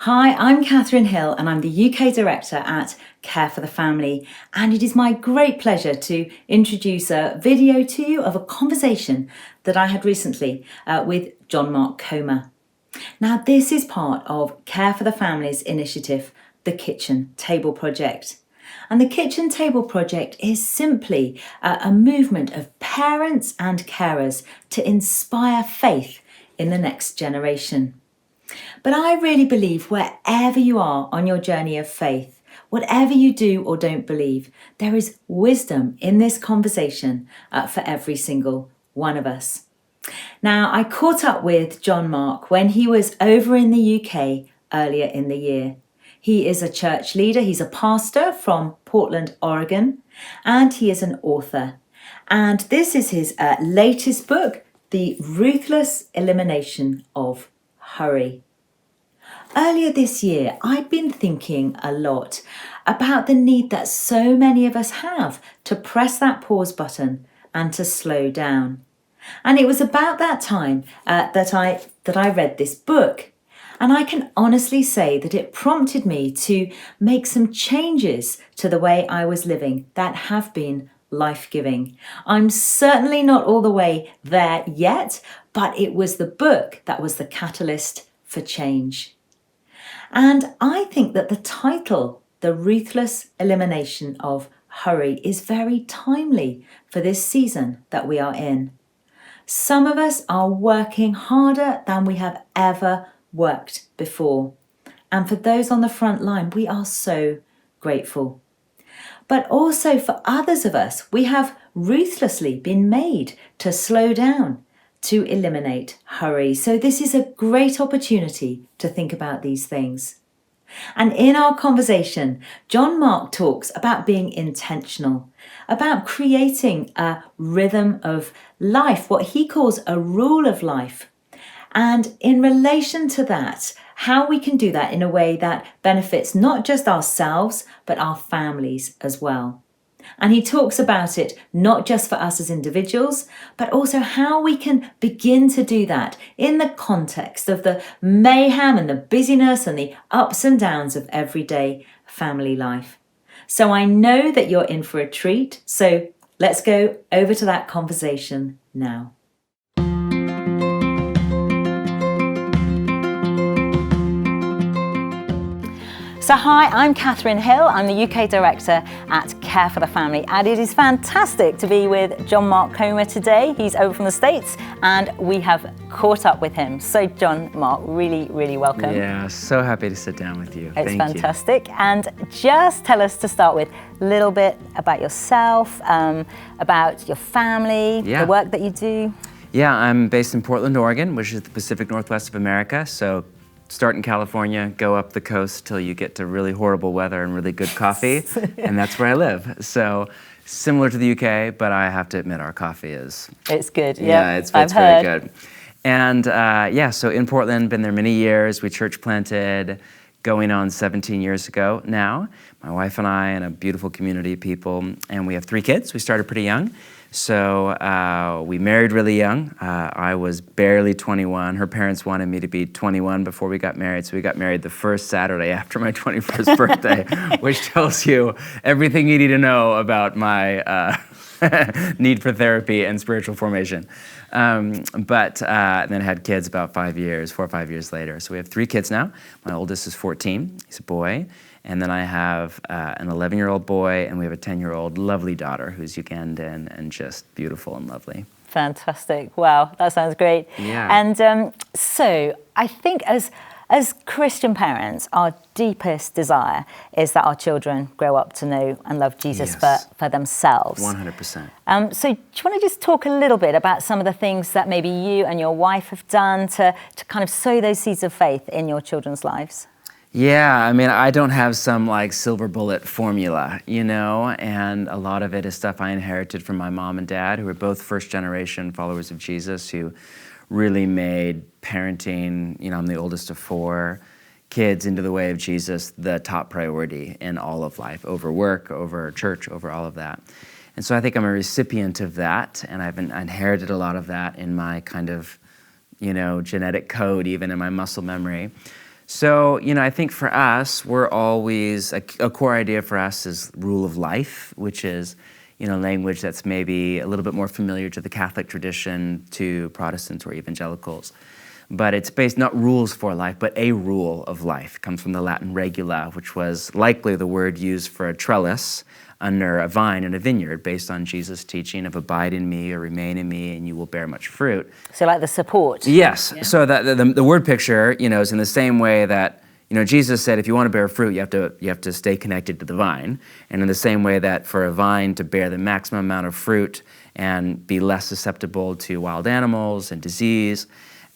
Hi, I'm Katharine Hill and I'm the UK Director at Care for the Family, and it is my great pleasure to introduce a video to you of a conversation that I had recently with John Mark Comer. Now, this is part of Care for the Family's initiative, the Kitchen Table Project. And the Kitchen Table Project is simply a movement of parents and carers to inspire faith in the next generation. But I really believe wherever you are on your journey of faith, whatever you do or don't believe, there is wisdom in this conversation for every single one of us. Now, I caught up with John Mark when he was over in the UK earlier in the year. He is a church leader, he's a pastor from Portland, Oregon, and he is an author. And this is his latest book, The Ruthless Elimination of Hurry. Earlier this year, I'd been thinking a lot about the need that so many of us have to press that pause button and to slow down. And it was about that time that I read this book. And I can honestly say that it prompted me to make some changes to the way I was living that have been life-giving. I'm certainly not all the way there yet, but it was the book that was the catalyst for change. And I think that the title, The Ruthless Elimination of Hurry, is very timely for this season that we are in. Some of us are working harder than we have ever worked before. And for those on the front line, we are so grateful. But also for others of us, we have ruthlessly been made to slow down, to eliminate hurry. So this is a great opportunity to think about these things. And in our conversation, John Mark talks about being intentional, about creating a rhythm of life, what he calls a rule of life. And in relation to that, how we can do that in a way that benefits not just ourselves, but our families as well. And he talks about it not just for us as individuals, but also how we can begin to do that in the context of the mayhem and the busyness and the ups and downs of everyday family life. So I know that you're in for a treat. So let's go over to that conversation now. So hi, I'm Katharine Hill. I'm the UK Director at Care for the Family, and it is fantastic to be with John Mark Comer today. He's over from the States and we have caught up with him. So John Mark, really welcome. Yeah, so happy to sit down with you. It's fantastic. And just tell us to start with a little bit about yourself, about your family, the work that you do. Yeah, I'm based in Portland, Oregon, which is the Pacific Northwest of America. So start in California, go up the coast till you get to really horrible weather and really good coffee, and that's where I live. So similar to the UK, but I have to admit our coffee is... It's good, yeah. It's very good. And so in Portland, been there many years. We church planted going on 17 years ago now. My wife and I and a beautiful community of people, and we have 3 kids. We started pretty young. So we married really young. I was barely 21. Her parents wanted me to be 21 before we got married, so we got married the first Saturday after my 21st birthday, which tells you everything you need to know about my need for therapy and spiritual formation. But then had kids about 4 or 5 years later. So we have 3 kids now. My oldest is 14. He's a boy. And then I have an 11-year-old boy, and we have a 10-year-old lovely daughter who's Ugandan and just beautiful and lovely. Fantastic. Wow, that sounds great. Yeah. And so I think as Christian parents, our deepest desire is that our children grow up to know and love Jesus for themselves. 100%. So do you want to just talk a little bit about some of the things that maybe you and your wife have done to kind of sow those seeds of faith in your children's lives? Yeah, I mean, I don't have some like silver bullet formula, and a lot of it is stuff I inherited from my mom and dad, who are both first-generation followers of Jesus, who really made parenting, I'm the oldest of 4 kids, into the way of Jesus the top priority in all of life, over work, over church, over all of that. And so I think I'm a recipient of that, and I've inherited a lot of that in my kind of, genetic code, even in my muscle memory. So, I think for us, we're always, a core idea for us is rule of life, which is, language that's maybe a little bit more familiar to the Catholic tradition, to Protestants or evangelicals. But it's based not rules for life, but a rule of life. It comes from the Latin regula, which was likely the word used for a trellis under a vine in a vineyard, based on Jesus' teaching of abide in me or remain in me and you will bear much fruit. So like the support. Yes. Yeah. So that the word picture, is in the same way that, Jesus said if you want to bear fruit, you have to stay connected to the vine. And in the same way that for a vine to bear the maximum amount of fruit and be less susceptible to wild animals and disease,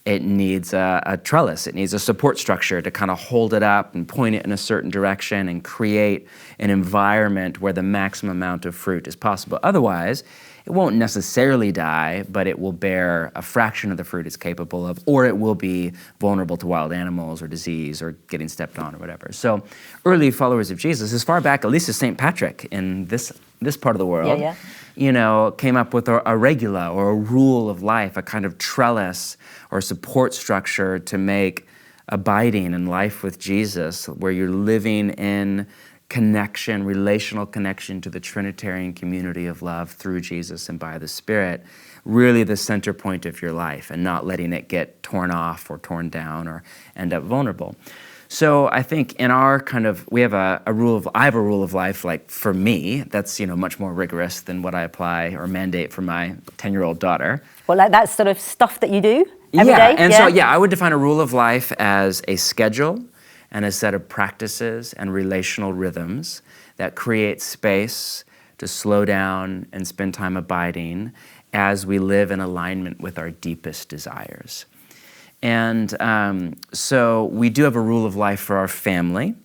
it needs a trellis. It needs a support structure to kind of hold it up and point it in a certain direction and create an environment where the maximum amount of fruit is possible. Otherwise, it won't necessarily die, but it will bear a fraction of the fruit it's capable of, or it will be vulnerable to wild animals or disease or getting stepped on or whatever. So early followers of Jesus, as far back at least as St. Patrick in this part of the world, came up with a regula or a rule of life, a kind of trellis or support structure to make abiding in life with Jesus, where you're living in connection, relational connection to the Trinitarian community of love through Jesus and by the Spirit, really the center point of your life, and not letting it get torn off or torn down or end up vulnerable. So I think in our I have a rule of life, like for me, that's, much more rigorous than what I apply or mandate for my 10-year-old daughter. Well, like that sort of stuff that you do every day? And so I would define a rule of life as a schedule and a set of practices and relational rhythms that create space to slow down and spend time abiding as we live in alignment with our deepest desires. And so we do have a rule of life for our family,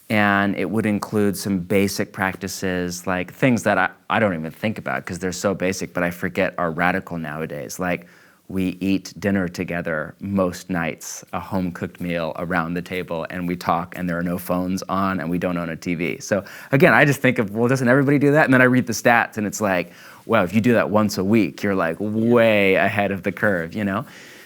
and it would include some basic practices, like things that I don't even think about because they're so basic, but I forget are radical nowadays. Like we eat dinner together most nights, a home-cooked meal around the table, and we talk, and there are no phones on, and we don't own a TV. So again, I just think of, well, doesn't everybody do that? And then I read the stats, and it's like, well, if you do that once a week, you're like way ahead of the curve,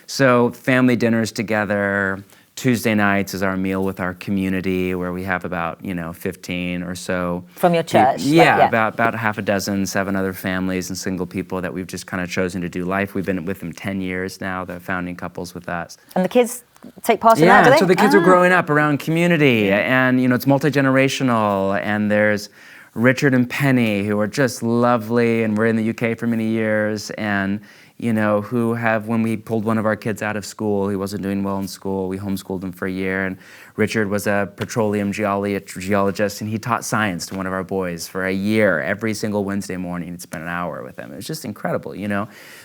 So family dinners together. Tuesday nights is our meal with our community, where we have about 15 or so. From your church? About half a dozen, 7 other families and single people that we've just kind of chosen to do life. We've been with them 10 years now, the founding couples with us. And the kids take part in that, do they? So the kids are growing up around community, and it's multi-generational, and there's Richard and Penny, who are just lovely, and we're in the UK for many years, and who have, when we pulled one of our kids out of school, he wasn't doing well in school, we homeschooled him for a year, and Richard was a petroleum geologist, and he taught science to one of our boys for a year. Every single Wednesday morning, he'd spend an hour with him. It was just incredible,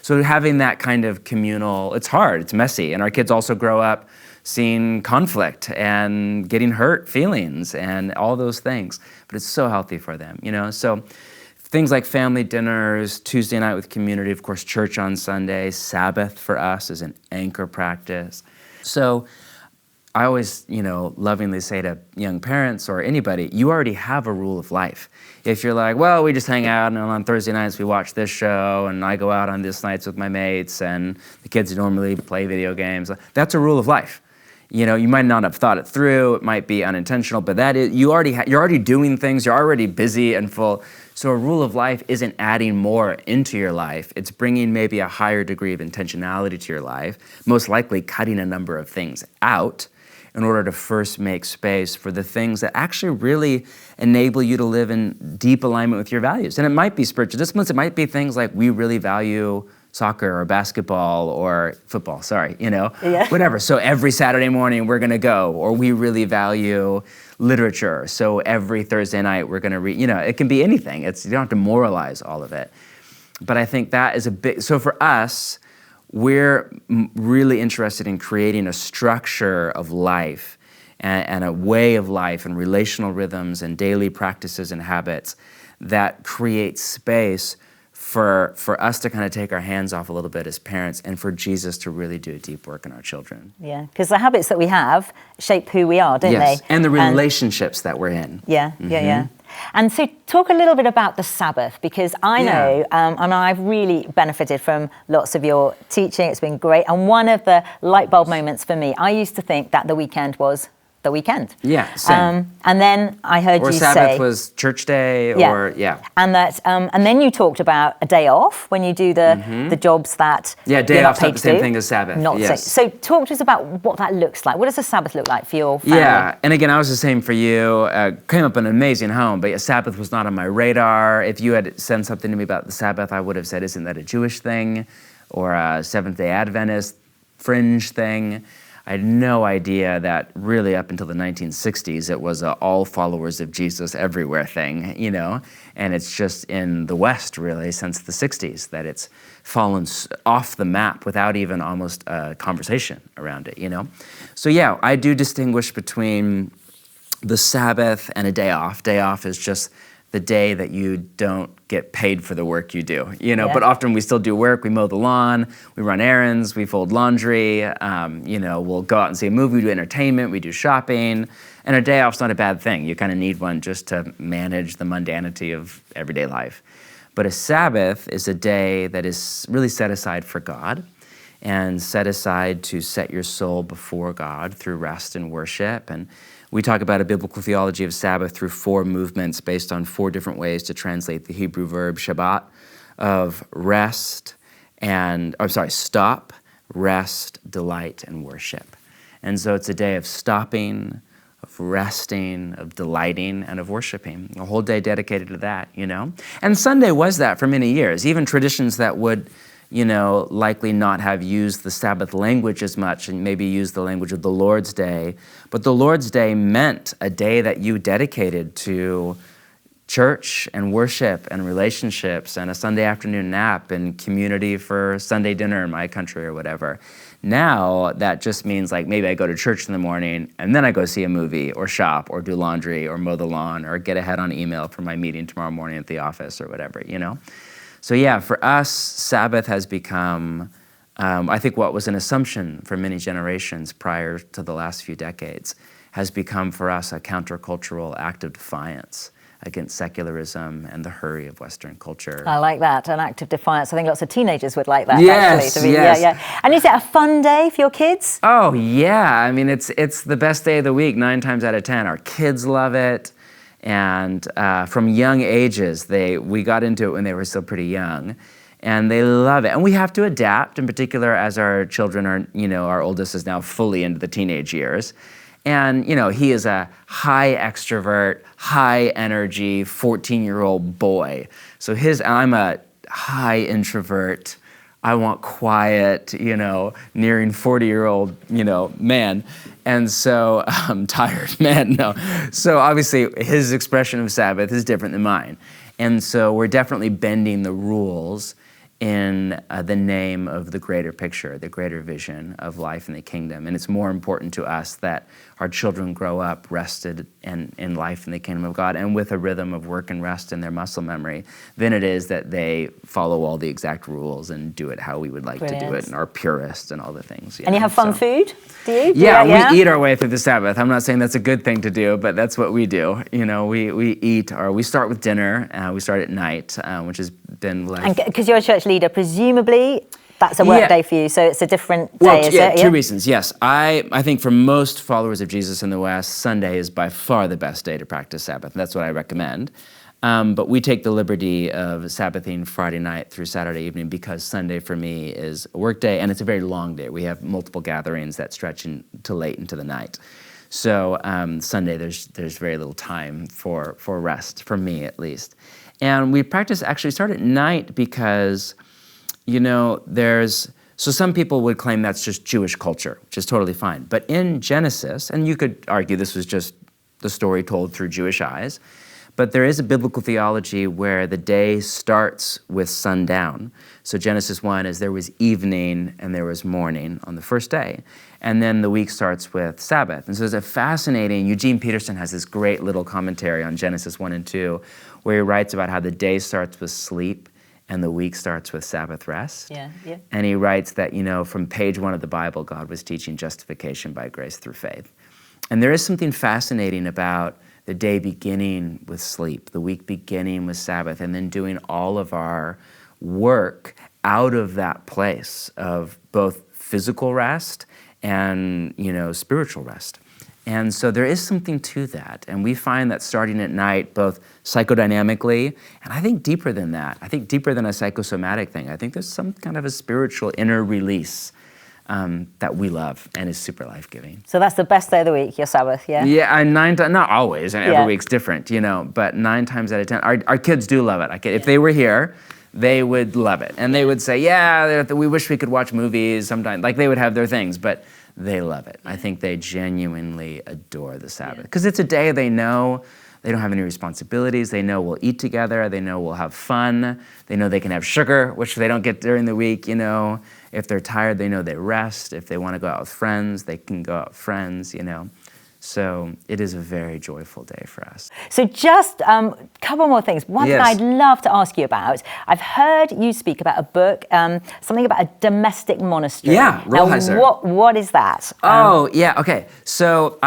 So having that kind of communal, it's hard, it's messy, and our kids also grow up seeing conflict and getting hurt feelings and all those things, but it's so healthy for them, So things like family dinners, Tuesday night with community, of course, church on Sunday, Sabbath for us is an anchor practice. So I always, lovingly say to young parents or anybody, you already have a rule of life. If you're like, well, we just hang out, and on Thursday nights we watch this show, and I go out on this nights with my mates, and the kids normally play video games, that's a rule of life. You might not have thought it through, it might be unintentional, but that is, you're already doing things, you're already busy and full. So a rule of life isn't adding more into your life, it's bringing maybe a higher degree of intentionality to your life, most likely cutting a number of things out in order to first make space for the things that actually really enable you to live in deep alignment with your values. And it might be spiritual disciplines, it might be things like we really value soccer or basketball or football, whatever. So every Saturday morning we're gonna go, or we really value literature. So every Thursday night we're gonna read, it can be anything. You don't have to moralize all of it. But I think that is so for us, we're really interested in creating a structure of life and a way of life and relational rhythms and daily practices and habits that create space for us to kind of take our hands off a little bit as parents, and for Jesus to really do a deep work in our children. Yeah, because the habits that we have shape who we are, don't they? And the relationships that we're in. Yeah. And so talk a little bit about the Sabbath, because I know, and I've really benefited from lots of your teaching. It's been great. And one of the light bulb moments for me, I used to think that the weekend was the weekend. Yeah, same. And then I heard or you Sabbath say... was church day, Yeah. or, yeah. And that, and then you talked about a day off when you do the jobs that Yeah, day you're not off's paid not the to same do. thing as Sabbath, Not the same. yes. So talk to us about what that looks like. What does a Sabbath look like for your family? Yeah, and again, I was the same for you. Came up in an amazing home, but Sabbath was not on my radar. If you had said something to me about the Sabbath, I would have said, isn't that a Jewish thing? Or a Seventh-day Adventist fringe thing? I had no idea that really up until the 1960s, it was a all followers of Jesus everywhere thing, you know? And it's just in the West, really, since the 60s, that it's fallen off the map without even almost a conversation around it, you know? So yeah, I do distinguish between the Sabbath and a day off. Day off is just the day that you don't get paid for the work you do, you know, but often we still do work. We mow the lawn, we run errands, we fold laundry, you know, we'll go out and see a movie, we do entertainment, we do shopping, and a day off's not a bad thing. You kind of need one just to manage the mundanity of everyday life. But a Sabbath is a day that is really set aside for God and set aside to set your soul before God through rest and worship. And we talk about a biblical theology of Sabbath through 4 movements based on 4 different ways to translate the Hebrew verb Shabbat, of rest and, stop, rest, delight, and worship. And so it's a day of stopping, of resting, of delighting, and of worshiping. A whole day dedicated to that, you know? And Sunday was that for many years. Even traditions that would, you know, likely not have used the Sabbath language as much and maybe used the language of the Lord's Day. But the Lord's Day meant a day that you dedicated to church and worship and relationships and a Sunday afternoon nap and community for Sunday dinner in my country or whatever. Now that just means like maybe I go to church in the morning and then I go see a movie or shop or do laundry or mow the lawn or get ahead on email for my meeting tomorrow morning at the office or whatever, you know? So yeah, for us, Sabbath has become, I think what was an assumption for many generations prior to the last few decades, has become for us a countercultural act of defiance against secularism and the hurry of Western culture. I like that, an act of defiance. I think lots of teenagers would like that, yes, actually. Yes. Yeah. And is it a fun day for your kids? Oh yeah, I mean, it's the best day of the week, 9 times out of 10. Our kids love it. And from young ages, we got into it when they were still pretty young, and they love it. And we have to adapt, in particular, as our children are, you know, our oldest is now fully into the teenage years. And, you know, he is a high extrovert, high energy, 14-year-old boy. So I'm a high introvert, I want quiet, you know, nearing 40-year-old, you know, man. And so I'm tired, man, no. So obviously his expression of Sabbath is different than mine. And so we're definitely bending the rules in the name of the greater picture, the greater vision of life in the kingdom. And it's more important to us that our children grow up rested and in life in the kingdom of God and with a rhythm of work and rest in their muscle memory than it is that they follow all the exact rules and do it how we would like to do it and are purists and all the things. And you have fun food, do you? Yeah, we eat our way through the Sabbath. I'm not saying that's a good thing to do, but that's what we do. You know, we start with dinner, we start at night, which has been like... And because you're a church leader, presumably that's a work day for you, so it's a different day, is it? Two reasons, yes. I think for most followers of Jesus in the West, Sunday is by far the best day to practice Sabbath. That's what I recommend. But we take the liberty of Sabbathing Friday night through Saturday evening because Sunday for me is a work day and it's a very long day. We have multiple gatherings that stretch into late into the night. So Sunday there's very little time for rest, for me at least. And we start at night because, you know, so some people would claim that's just Jewish culture, which is totally fine. But in Genesis, and you could argue this was just the story told through Jewish eyes, but there is a biblical theology where the day starts with sundown. So Genesis 1 is there was evening and there was morning on the first day. And then the week starts with Sabbath. And so there's a fascinating, Eugene Peterson has this great little commentary on Genesis 1 and 2 where he writes about how the day starts with sleep and the week starts with Sabbath rest. Yeah. And he writes that, you know, from page 1 of the Bible, God was teaching justification by grace through faith. And there is something fascinating about the day beginning with sleep, the week beginning with Sabbath, and then doing all of our work out of that place of both physical rest and, you know, spiritual rest. And so there is something to that. And we find that starting at night, both psychodynamically, and I think deeper than that, I think deeper than a psychosomatic thing, I think there's some kind of a spiritual inner release that we love and is super life-giving. So that's the best day of the week, your Sabbath, yeah? Yeah, and not always, and every week's different, but 9 times out of 10, our kids do love it. If they were here, they would love it. And they would say, yeah, we wish we could watch movies sometimes. They would have their things, but they love it. I think they genuinely adore the Sabbath. Because it's a day they know they don't have any responsibilities. They know we'll eat together. They know we'll have fun. They know they can have sugar, which they don't get during the week, If they're tired, they know they rest. If they want to go out with friends, they can go out with friends, So it is a very joyful day for us. So just a couple more things. One thing I'd love to ask you about. I've heard you speak about a book, something about a domestic monastery. Yeah, Ruthless. What is that? Okay. So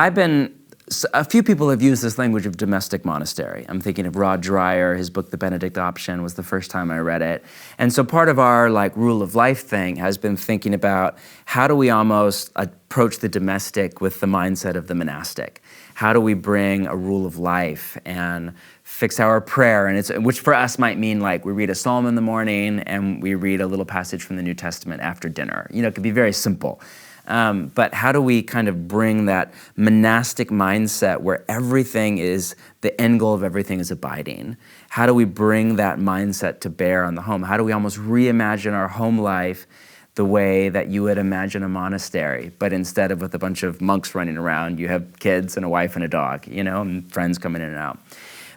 a few people have used this language of domestic monastery. I'm thinking of Rod Dreyer. His book, The Benedict Option, was the first time I read it. And so part of our rule of life thing has been thinking about how do we almost approach the domestic with the mindset of the monastic? How do we bring a rule of life and fix our prayer? And which for us might mean we read a psalm in the morning and we read a little passage from the New Testament after dinner. It could be very simple. But how do we kind of bring that monastic mindset where everything is, the end goal of everything is abiding? How do we bring that mindset to bear on the home? How do we almost reimagine our home life the way that you would imagine a monastery, but instead of with a bunch of monks running around, you have kids and a wife and a dog, and friends coming in and out.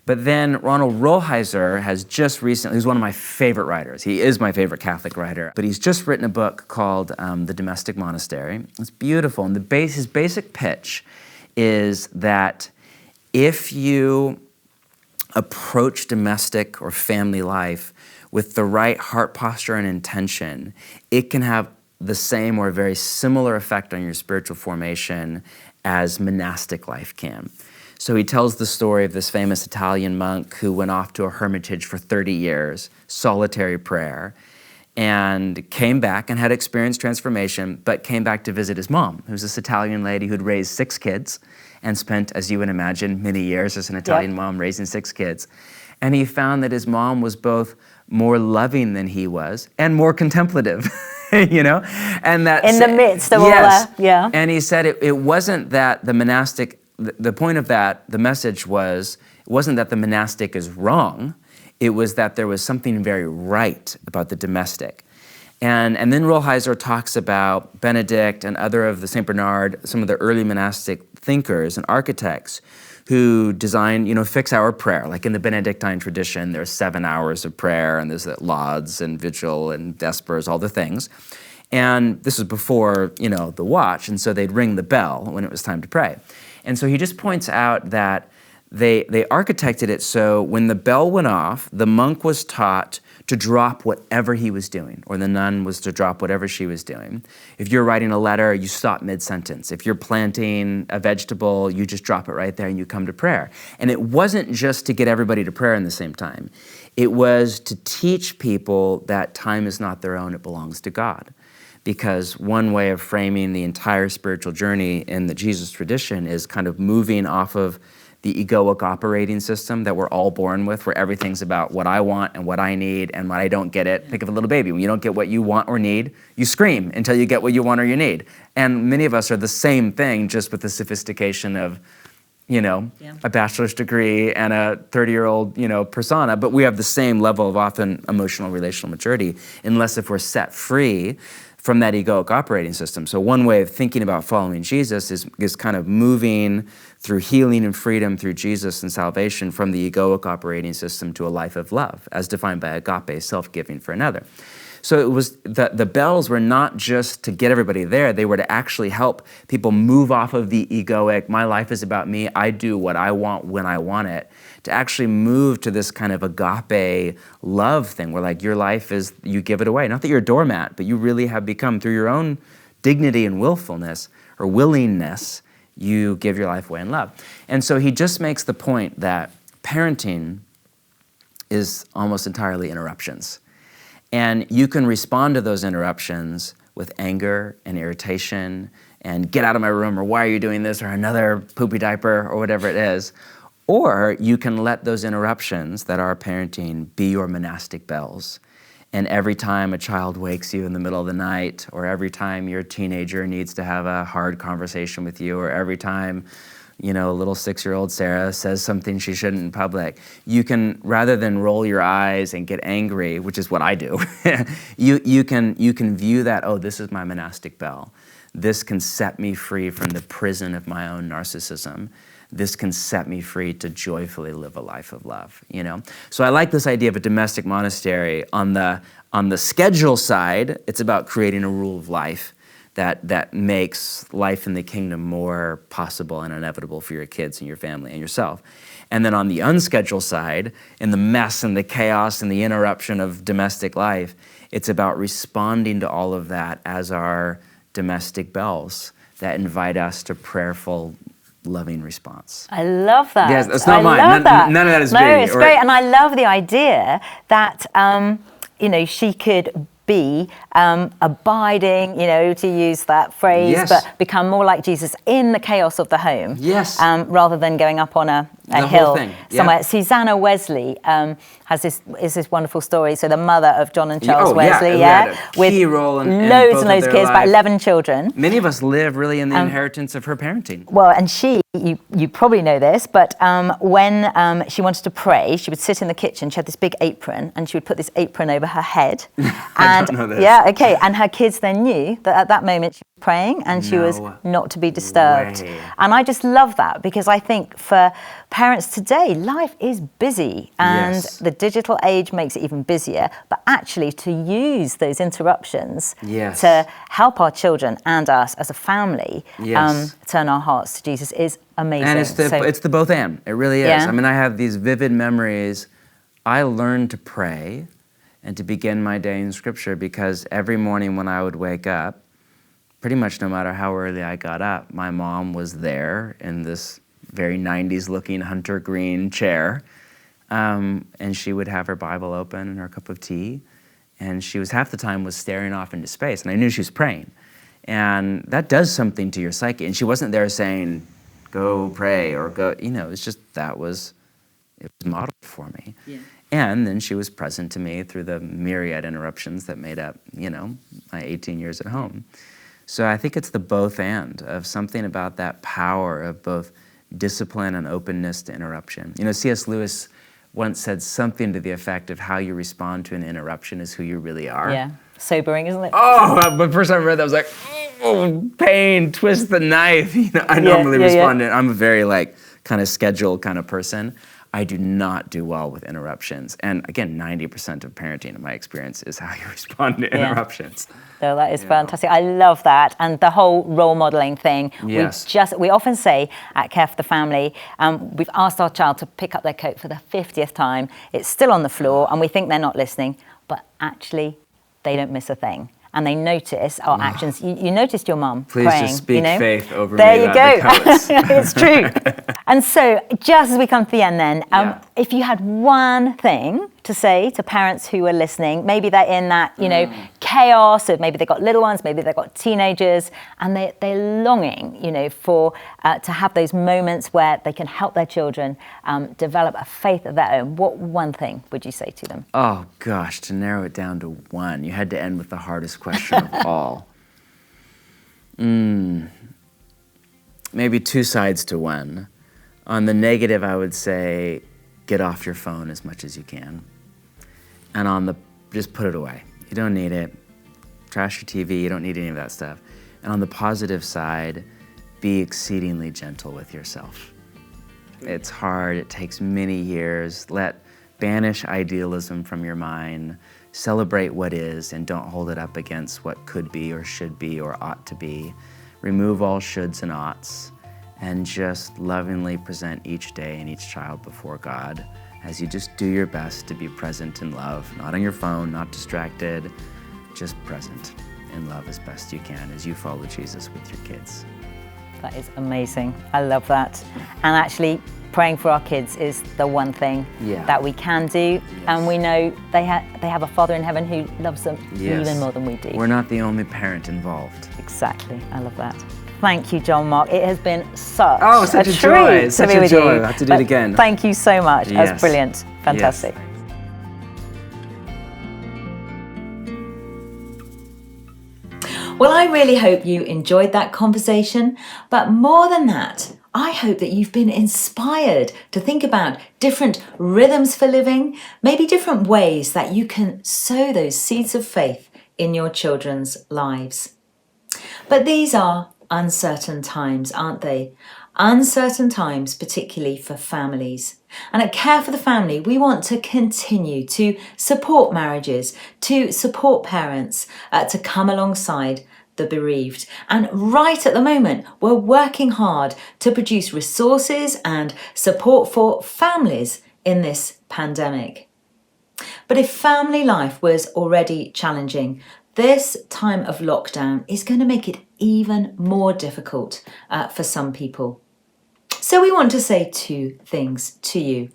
But then Ronald Rolheiser has just recently, he's one of my favorite writers. He is my favorite Catholic writer, but he's just written a book called The Domestic Monastery. It's beautiful, and his basic pitch is that if you approach domestic or family life with the right heart posture and intention, it can have the same or very similar effect on your spiritual formation as monastic life can. So he tells the story of this famous Italian monk who went off to a hermitage for 30 years, solitary prayer, and came back and had experienced transformation, but came back to visit his mom, who's this Italian lady who'd raised 6 kids and spent, as you would imagine, many years as an Italian mom raising 6 kids. And he found that his mom was both more loving than he was and more contemplative, And that in the midst of all that, yeah. And he said it wasn't that the monastic, the point of that, the message was, it wasn't that the monastic is wrong, it was that there was something very right about the domestic. And then Rolheiser talks about Benedict and other of the St. Bernard, some of the early monastic thinkers and architects who designed, fix our prayer. Like in the Benedictine tradition, there's 7 hours of prayer, and there's the lauds and vigil and vespers, all the things. And this was before, the watch, and so they'd ring the bell when it was time to pray. And so he just points out that they architected it so when the bell went off, the monk was taught to drop whatever he was doing, or the nun was to drop whatever she was doing. If you're writing a letter, you stop mid-sentence. If you're planting a vegetable, you just drop it right there and you come to prayer. And it wasn't just to get everybody to prayer in the same time. It was to teach people that time is not their own, it belongs to God. Because one way of framing the entire spiritual journey in the Jesus tradition is kind of moving off of the egoic operating system that we're all born with, where everything's about what I want and what I need, and when I don't get it, think of a little baby. When you don't get what you want or need, you scream until you get what you want or you need. And many of us are the same thing, just with the sophistication of, a bachelor's degree and a 30-year-old, persona, but we have the same level of often emotional relational maturity, unless if we're set free from that egoic operating system. So one way of thinking about following Jesus is kind of moving through healing and freedom through Jesus and salvation from the egoic operating system to a life of love, as defined by agape, self-giving for another. So it was the bells were not just to get everybody there, they were to actually help people move off of the egoic, my life is about me, I do what I want when I want it, to actually move to this kind of agape love thing where your life is, you give it away. Not that you're a doormat, but you really have become, through your own dignity and willfulness or willingness, you give your life away in love. And so he just makes the point that parenting is almost entirely interruptions. And you can respond to those interruptions with anger and irritation and get out of my room, or why are you doing this, or another poopy diaper, or whatever it is. Or you can let those interruptions that are parenting be your monastic bells. And every time a child wakes you in the middle of the night, or every time your teenager needs to have a hard conversation with you, or every time, little 6-year-old Sarah says something she shouldn't in public, you can, rather than roll your eyes and get angry, which is what I do, you can view that, oh, this is my monastic bell. This can set me free from the prison of my own narcissism. This can set me free to joyfully live a life of love, So I like this idea of a domestic monastery. On the schedule side, it's about creating a rule of life that makes life in the kingdom more possible and inevitable for your kids and your family and yourself. And then on the unscheduled side, in the mess and the chaos and the interruption of domestic life, it's about responding to all of that as our domestic bells that invite us to prayerful, loving response. I love that. Yes, that's not mine. None of that is me. No, it's great. And I love the idea that, she could be abiding, to use that phrase, yes. but become more like Jesus in the chaos of the home. Yes. Rather than going up on a hill somewhere. Susanna Wesley has this wonderful story. So the mother of John and Charles Wesley, with loads and loads of kids, about 11 children. Many of us live really in the inheritance of her parenting. Well, and you probably know this, but when she wanted to pray, she would sit in the kitchen. She had this big apron, and she would put this apron over her head. I don't know this. Yeah, okay. And her kids then knew that at that moment she was praying, and she was not to be disturbed. Way. And I just love that, because I think for parents today, life is busy, and the digital age makes it even busier. But actually, to use those interruptions to help our children and us as a family turn our hearts to Jesus is amazing. And it's the both and. It really is. Yeah. I mean, I have these vivid memories. I learned to pray and to begin my day in Scripture because every morning when I would wake up, pretty much no matter how early I got up, my mom was there in this very 90s-looking hunter green chair, and she would have her Bible open and her cup of tea, and she was half the time was staring off into space, and I knew she was praying. And that does something to your psyche. And she wasn't there saying, go pray or go, it's just it was modeled for me. Yeah. And then she was present to me through the myriad interruptions that made up, my 18 years at home. So I think it's the both and of something about that power of both discipline and openness to interruption. C.S. Lewis once said something to the effect of how you respond to an interruption is who you really are. Yeah, sobering, isn't it? Oh, but first time I read that, I was like, oh, pain, twist the knife. I normally respond to, I'm a very kind of scheduled kind of person. I do not do well with interruptions. And again, 90% of parenting, in my experience, is how you respond to interruptions. So that is fantastic. I love that. And the whole role modeling thing. Yes. We often say at Care for the Family, we've asked our child to pick up their coat for the 50th time. It's still on the floor and we think they're not listening, but actually they don't miss a thing. And they notice our actions. You noticed your mum praying. Please just speak faith over there me. There you go. It's true. And so just as we come to the end then, if you had one thing to say to parents who are listening, maybe they're in that, chaos of maybe they've got little ones, maybe they've got teenagers, and they're longing, for to have those moments where they can help their children develop a faith of their own. What one thing would you say to them? Oh gosh, to narrow it down to one, you had to end with the hardest question of all. Maybe two sides to one. On the negative, I would say, get off your phone as much as you can. And on the, just put it away. You don't need it. Trash your TV, you don't need any of that stuff. And on the positive side, be exceedingly gentle with yourself. It's hard, it takes many years. Banish idealism from your mind. Celebrate what is and don't hold it up against what could be or should be or ought to be. Remove all shoulds and oughts and just lovingly present each day and each child before God as you just do your best to be present in love, not on your phone, not distracted, just present in love as best you can as you follow Jesus with your kids. That is amazing. I love that. And actually, praying for our kids is the one thing that we can do. And we know they have a Father in heaven who loves them even more than we do. We're not the only parent involved. Exactly. I love that. Thank you, John Mark. It has been such such a treat joy. to Such be a with joy. you. I have to do it again. Thank you so much. Yes. That's brilliant. Fantastic. Yes. Well, I really hope you enjoyed that conversation, but more than that, I hope that you've been inspired to think about different rhythms for living, maybe different ways that you can sow those seeds of faith in your children's lives. But these are uncertain times, aren't they? Uncertain times, particularly for families. And at Care for the Family, we want to continue to support marriages, to support parents, to come alongside the bereaved. And right at the moment, we're working hard to produce resources and support for families in this pandemic. But if family life was already challenging, this time of lockdown is going to make it even more difficult for some people. So we want to say two things to you.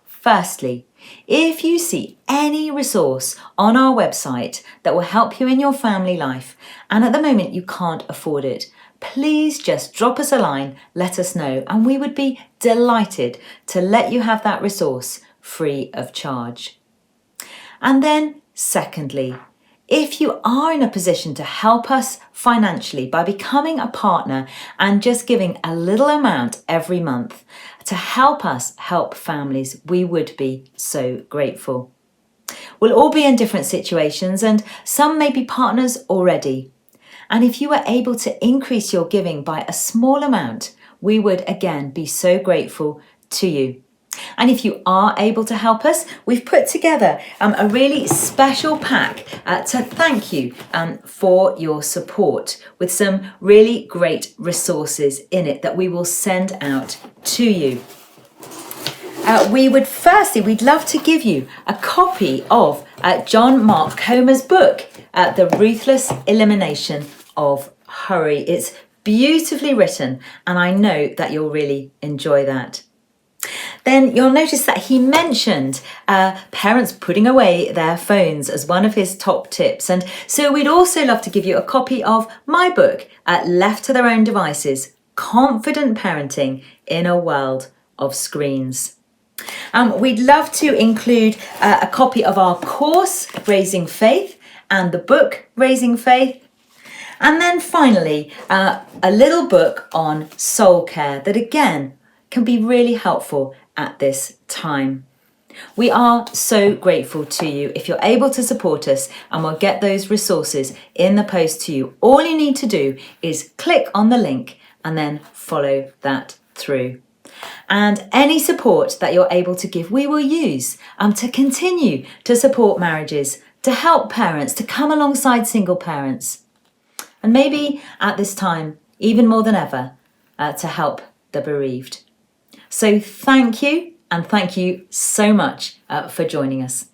Firstly, if you see any resource on our website that will help you in your family life, and at the moment you can't afford it, please just drop us a line, let us know, and we would be delighted to let you have that resource free of charge. And then, secondly, if you are in a position to help us financially by becoming a partner and just giving a little amount every month to help us help families, we would be so grateful. We'll all be in different situations and some may be partners already. And if you were able to increase your giving by a small amount, we would again be so grateful to you. And if you are able to help us, we've put together a really special pack to thank you for your support with some really great resources in it that we will send out to you. We'd love to give you a copy of John Mark Comer's book, The Ruthless Elimination of Hurry. It's beautifully written, and I know that you'll really enjoy that. Then you'll notice that he mentioned parents putting away their phones as one of his top tips. And so we'd also love to give you a copy of my book, Left to Their Own Devices, Confident Parenting in a World of Screens. We'd love to include a copy of our course, Raising Faith, and the book, Raising Faith. And then finally, a little book on soul care that again can be really helpful at this time. We are so grateful to you if you're able to support us, and we'll get those resources in the post to you. All you need to do is click on the link and then follow that through. And any support that you're able to give, we will use to continue to support marriages, to help parents, to come alongside single parents. And maybe at this time, even more than ever, to help the bereaved. So thank you, and thank you so much for joining us.